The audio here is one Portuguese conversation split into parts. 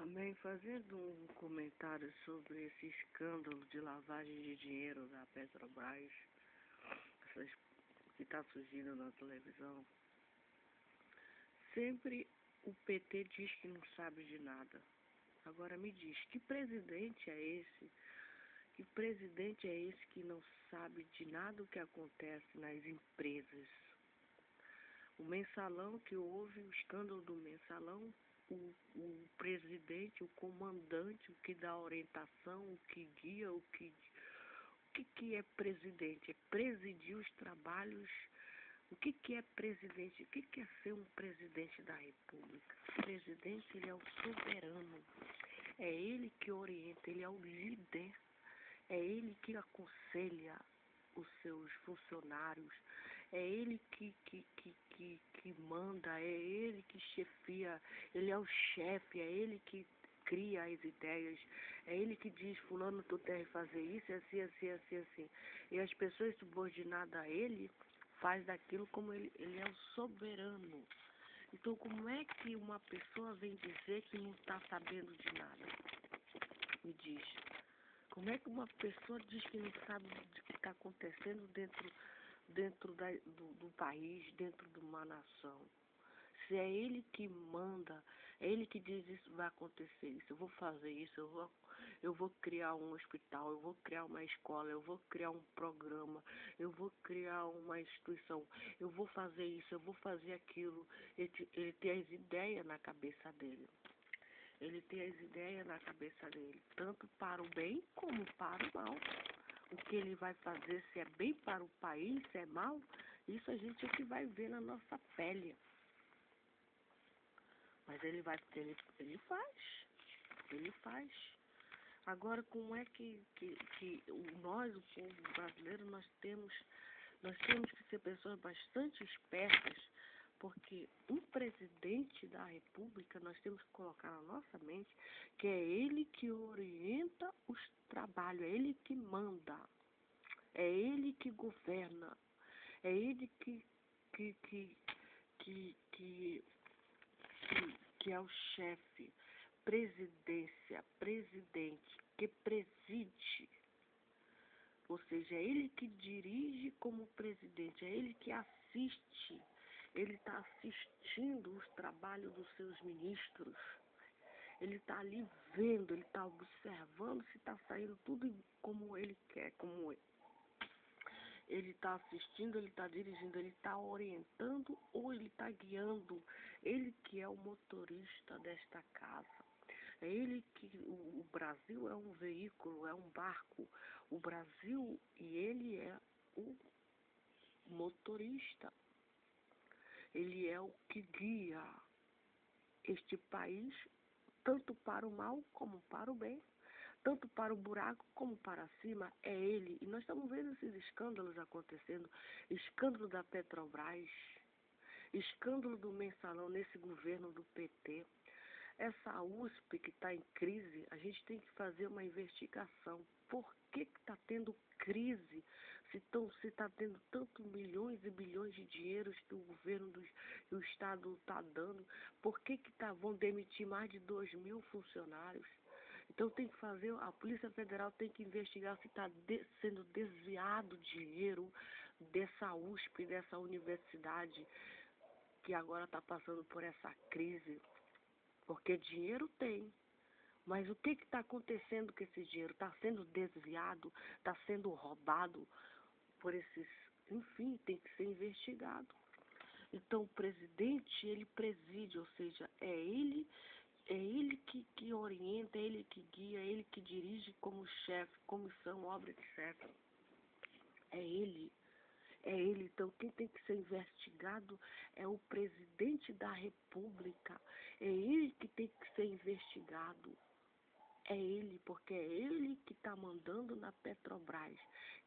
Amém. Fazendo um comentário sobre esse escândalo de lavagem de dinheiro da Petrobras, que está surgindo na televisão, sempre o PT diz que não sabe de nada. Agora me diz, que presidente é esse? Que presidente é esse que não sabe de nada o que acontece nas empresas? O mensalão que houve, o escândalo do mensalão, o presidente, o comandante, o que dá orientação, o que guia, o que é presidente? É presidir os trabalhos. O que é presidente? O que é ser um presidente da República? O presidente, ele é o soberano. É ele que orienta, ele é o líder. É ele que aconselha os seus funcionários. É ele que manda, é ele que chefia, ele é o chefe, é ele que cria as ideias, é ele que diz, fulano, tu deve fazer isso, assim, assim, assim, assim. E as pessoas subordinadas a ele faz daquilo como ele é o soberano. Então, como é que uma pessoa vem dizer que não está sabendo de nada? Me diz. Como é que uma pessoa diz que não sabe do que está acontecendo dentro do país, dentro de uma nação? Se é ele que manda, é ele que diz isso vai acontecer, isso, eu vou fazer isso, eu vou criar um hospital, eu vou criar uma escola, eu vou criar um programa, eu vou criar uma instituição, eu vou fazer isso, eu vou fazer aquilo. Ele tem as ideias na cabeça dele. Ele tem as ideias na cabeça dele, tanto para o bem como para o mal. O que ele vai fazer, se é bem para o país, se é mal, isso a gente é que vai ver na nossa pele. Mas ele faz. Agora, como é que nós, o povo brasileiro, nós temos que ser pessoas bastante espertas, porque um presidente da República, nós temos que colocar na nossa mente que é ele que orienta os trabalhos, é ele que manda, é ele que governa, é ele que é o chefe, presidente, que preside. Ou seja, é ele que dirige como presidente, é ele que assiste. Ele está assistindo os trabalhos dos seus ministros. Ele está ali vendo, ele está observando se está saindo tudo como ele quer, como ele está assistindo, ele está dirigindo, ele está orientando ou ele está guiando. Ele que é o motorista desta casa. É ele que o Brasil é um veículo, é um barco. O Brasil, e ele é o motorista. Ele é o que guia este país tanto para o mal como para o bem. Tanto para o buraco como para cima, é ele. E nós estamos vendo esses escândalos acontecendo. Escândalo da Petrobras, escândalo do mensalão nesse governo do PT. Essa USP que está em crise, a gente tem que fazer uma investigação. Por que está tendo crise? Se está tendo tantos milhões e bilhões de dinheiros que o governo e o Estado está dando, por que vão demitir mais de 2.000 funcionários? Então tem que fazer, a Polícia Federal tem que investigar se está sendo desviado dinheiro dessa USP, dessa universidade que agora está passando por essa crise. Porque dinheiro tem. Mas o que está acontecendo com esse dinheiro? Está sendo desviado, está sendo roubado por esses... Enfim, tem que ser investigado. Então o presidente, ele preside, ou seja, é ele que orienta, é ele que guia, é ele que dirige como chefe, comissão, obra, etc. É ele. É ele. Então, quem tem que ser investigado é o presidente da República. É ele que tem que ser investigado. É ele, porque é ele que está mandando na Petrobras.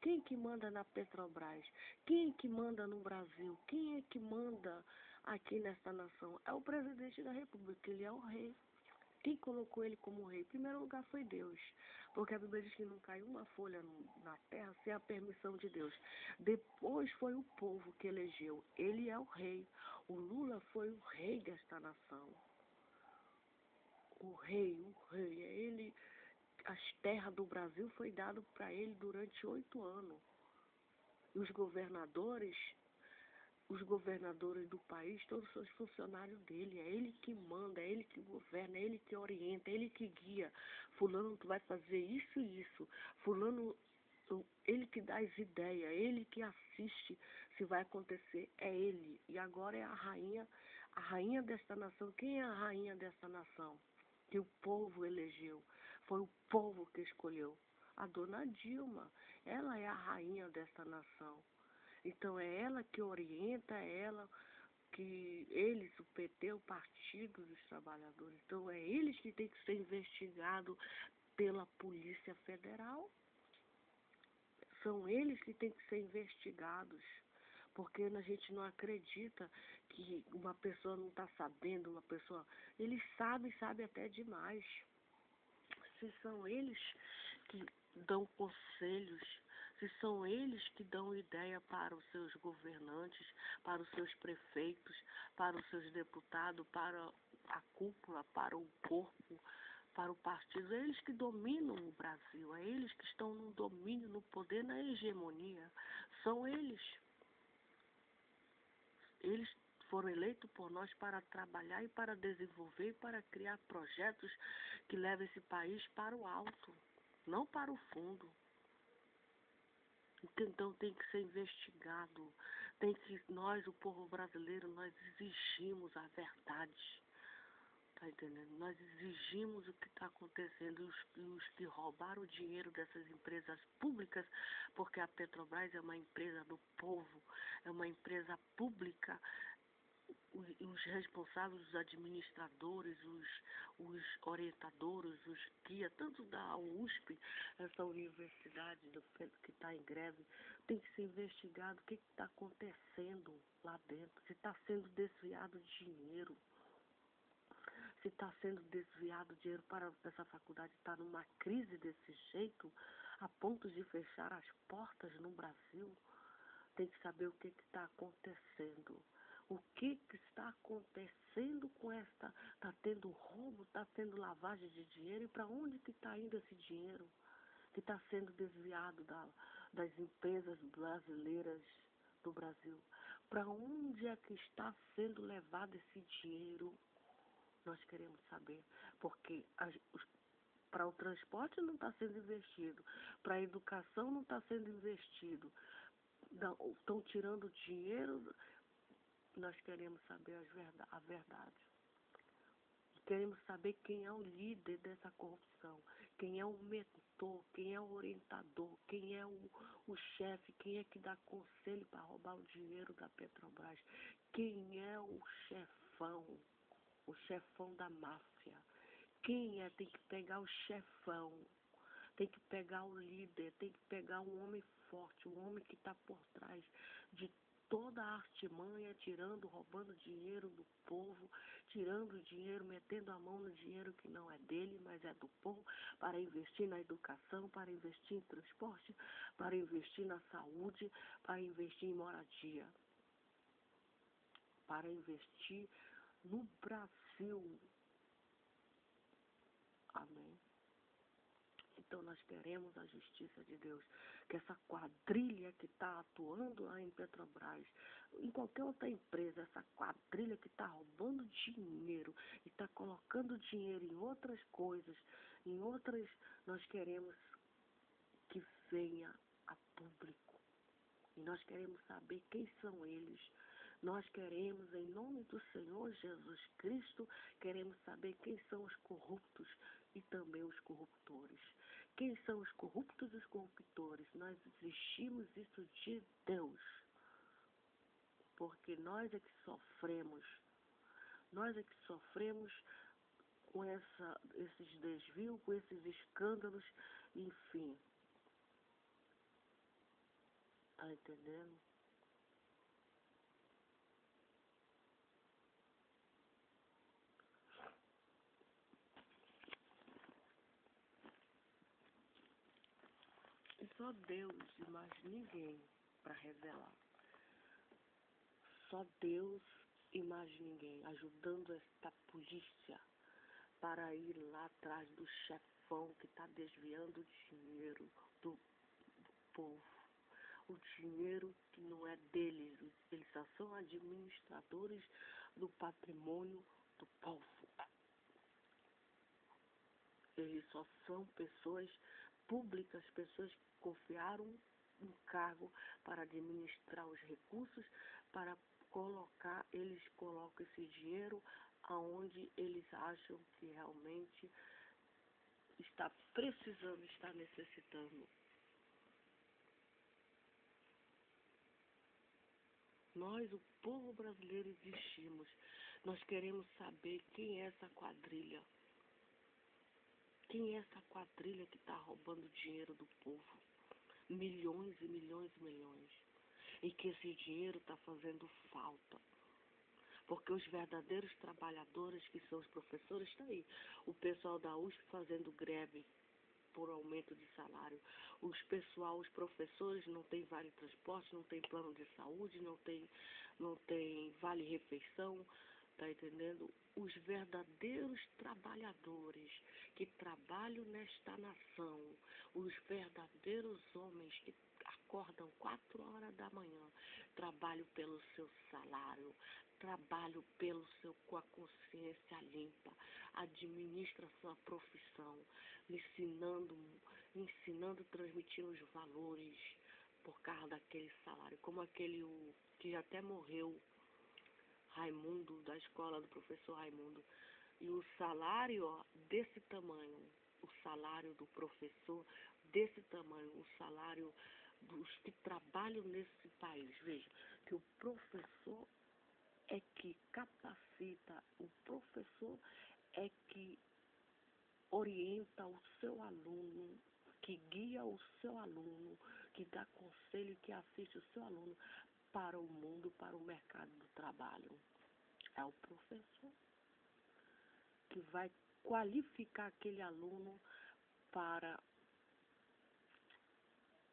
Quem que manda na Petrobras? Quem é que manda no Brasil? Quem é que manda aqui nessa nação? É o presidente da República, ele é o rei. Quem colocou ele como rei? Em primeiro lugar foi Deus, porque a Bíblia diz que não caiu uma folha na terra sem a permissão de Deus. Depois foi o povo que elegeu. Ele é o rei. O Lula foi o rei desta nação. É ele, as terras do Brasil foi dado para ele durante 8 anos. E os governadores do país, todos são os funcionários dele. É ele que manda, é ele que governa, é ele que orienta, é ele que guia. Fulano, tu vai fazer isso e isso. Fulano, ele que dá as ideias, ele que assiste se vai acontecer, é ele. E agora é a rainha desta nação. Quem é a rainha desta nação? Que o povo elegeu. Foi o povo que escolheu. A dona Dilma, ela é a rainha desta nação. Então é ela que orienta, é ela que eles, o PT, o Partido dos Trabalhadores, então é eles que têm que ser investigados pela Polícia Federal. São eles que têm que ser investigados. Porque a gente não acredita que uma pessoa não está sabendo, uma pessoa. Eles sabem, sabem até demais. Se são eles que dão conselhos, se são eles que dão ideia para os seus governantes, para os seus prefeitos, para os seus deputados, para a cúpula, para o corpo, para o partido, é eles que dominam o Brasil, é eles que estão no domínio, no poder, na hegemonia. São eles. Eles foram eleitos por nós para trabalhar e para desenvolver e para criar projetos que levem esse país para o alto, não para o fundo. Então tem que ser investigado. Nós, o povo brasileiro, nós exigimos a verdade. Tá entendendo? Nós exigimos o que está acontecendo. Os que roubaram o dinheiro dessas empresas públicas, porque a Petrobras é uma empresa do povo, é uma empresa pública. Os responsáveis, os administradores, os orientadores, os guias, tanto da USP, essa universidade que está em greve, tem que ser investigado o que está acontecendo lá dentro, se está sendo desviado dinheiro, se está sendo desviado dinheiro para essa faculdade estar numa crise desse jeito, a ponto de fechar as portas no Brasil. Tem que saber o que está acontecendo. O que está acontecendo com esta... Está tendo roubo, está tendo lavagem de dinheiro. E para onde que está indo esse dinheiro que está sendo desviado das empresas brasileiras do Brasil? Para onde é que está sendo levado esse dinheiro? Nós queremos saber. Porque para o transporte não está sendo investido. Para a educação não está sendo investido. Estão tirando dinheiro. Nós queremos saber a verdade. Queremos saber quem é o líder dessa corrupção, quem é o mentor, quem é o orientador, quem é o chefe, quem é que dá conselho para roubar o dinheiro da Petrobras, quem é o chefão da máfia. Quem é? Tem que pegar o chefão, tem que pegar o líder, tem que pegar um homem forte, um homem que está por trás de toda a artimanha, tirando, roubando dinheiro do povo, tirando dinheiro, metendo a mão no dinheiro que não é dele, mas é do povo, para investir na educação, para investir em transporte, para investir na saúde, para investir em moradia, para investir no Brasil. Amém. Então nós queremos a justiça de Deus, que essa quadrilha que está atuando lá em Petrobras, em qualquer outra empresa, essa quadrilha que está roubando dinheiro e está colocando dinheiro em outras coisas, nós queremos que venha a público. E nós queremos saber quem são eles. Nós queremos, em nome do Senhor Jesus Cristo, queremos saber quem são os corruptos e também os corruptores. Quem são os corruptos e os corruptores? Nós exigimos isso de Deus. Porque nós é que sofremos. Nós é que sofremos com esses desvios, com esses escândalos, enfim. Tá entendendo? E só Deus e mais ninguém para revelar. Só Deus e mais ninguém ajudando esta polícia para ir lá atrás do chefão que está desviando o dinheiro do povo. O dinheiro que não é deles, eles só são administradores do patrimônio do povo. Eles só são pessoas públicas, pessoas que confiaram um cargo para administrar os recursos, para colocar, eles colocam esse dinheiro aonde eles acham que realmente está precisando, está necessitando. Nós, o povo brasileiro, existimos. Nós queremos saber quem é essa quadrilha. Quem é essa quadrilha que está roubando dinheiro do povo? Milhões e milhões e milhões. E que esse dinheiro está fazendo falta. Porque os verdadeiros trabalhadores, que são os professores, estão aí. O pessoal da USP fazendo greve por aumento de salário. Os professores não têm vale transporte, não tem plano de saúde, não tem vale refeição, tá entendendo? Os verdadeiros trabalhadores que trabalham nesta nação, os verdadeiros homens que acordam 4 horas da manhã, trabalham pelo seu salário, trabalham com a consciência limpa, administra sua profissão, ensinando, transmitindo os valores por causa daquele salário, como aquele que até morreu, Raimundo, da escola do professor Raimundo. E o salário, ó, desse tamanho, o salário do professor desse tamanho, o salário dos que trabalham nesse país. Veja, que o professor é que capacita, o professor é que orienta o seu aluno, que guia o seu aluno, que dá conselho, que assiste o seu aluno para o mundo, para o mercado do trabalho. É o professor que vai qualificar aquele aluno para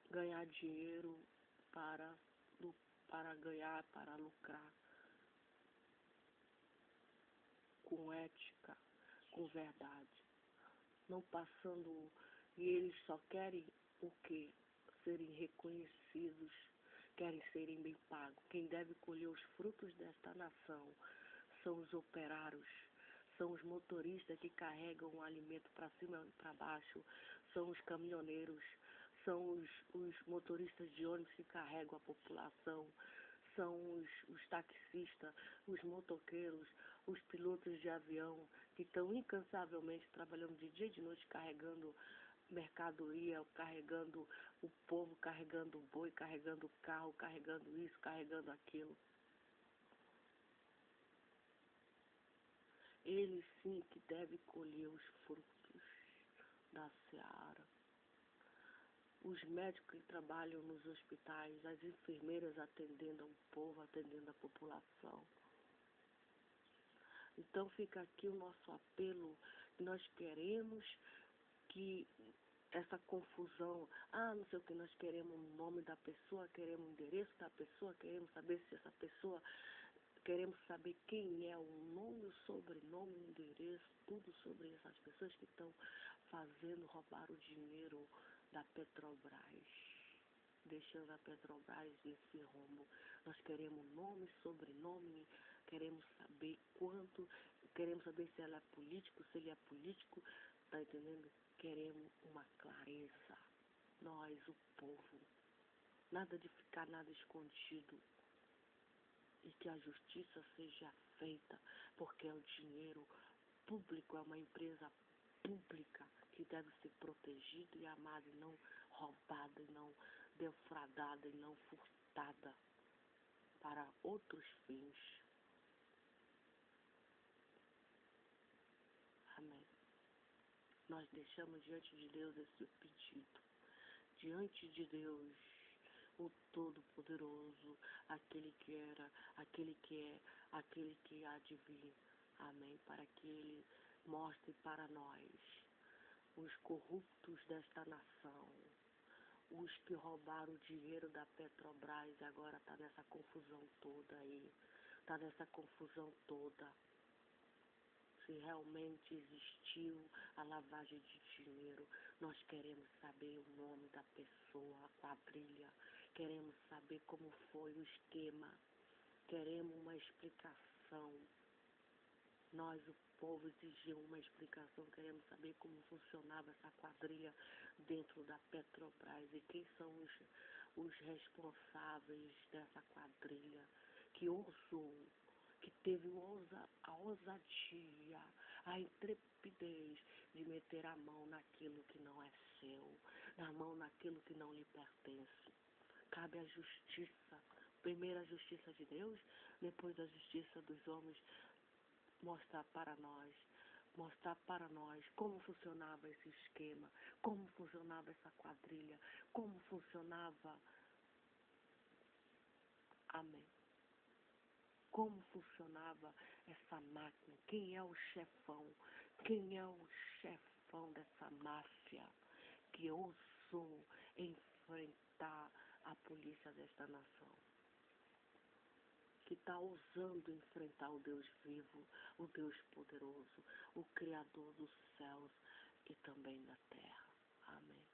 ganhar dinheiro, para ganhar, para lucrar, com ética, com verdade. Não passando, e eles só querem o quê? Serem reconhecidos, querem serem bem pagos. Quem deve colher os frutos desta nação são os operários, são os motoristas que carregam o alimento para cima e para baixo, são os caminhoneiros, são os motoristas de ônibus que carregam a população, são os taxistas, os motoqueiros, os pilotos de avião, que estão incansavelmente trabalhando de dia e de noite, carregando mercadoria, carregando o povo, carregando o boi, carregando o carro, carregando isso, carregando aquilo. Eles sim que devem colher os frutos da seara. Os médicos que trabalham nos hospitais, as enfermeiras atendendo o povo, atendendo a população. Então fica aqui o nosso apelo. Nós queremos que essa confusão, não sei o que, nós queremos o nome da pessoa, queremos o endereço da pessoa, queremos saber se essa pessoa, queremos saber quem é, o nome, o sobrenome, o endereço, tudo sobre essas pessoas que estão fazendo roubar o dinheiro da Petrobras, deixando a Petrobras nesse rombo. Nós queremos nome, sobrenome, queremos saber quanto, queremos saber se ela é político, se ele é político, tá entendendo? Queremos uma clareza, nós, o povo, nada de ficar nada escondido, e que a justiça seja feita, porque é o dinheiro público, é uma empresa pública que deve ser protegida e amada, e não roubada, e não defraudada, e não furtada para outros fins. Amém. Nós deixamos diante de Deus esse pedido. Diante de Deus, o Todo-Poderoso, aquele que era, aquele que é, aquele que há de vir. Amém. Para que Ele mostre para nós os corruptos desta nação, os que roubaram o dinheiro da Petrobras e agora está nessa confusão toda aí. Está nessa confusão toda. Se se realmente existiu a lavagem de dinheiro. Nós queremos saber o nome da pessoa, a quadrilha. Queremos saber como foi o esquema. Queremos uma explicação. Nós, o povo, exigimos uma explicação. Queremos saber como funcionava essa quadrilha dentro da Petrobras e quem são os responsáveis dessa quadrilha que ousou, que teve a ousadia, a intrepidez de meter a mão naquilo que não é seu, na mão naquilo que não lhe pertence. Cabe a justiça, primeiro a justiça de Deus, depois a justiça dos homens, mostrar para nós como funcionava esse esquema, como funcionava essa quadrilha, como funcionava, amém, como funcionava essa máquina, quem é o chefão dessa máfia que ousou enfrentar a polícia desta nação, que está ousando enfrentar o Deus vivo, o Deus poderoso, o Criador dos céus e também da terra. Amém.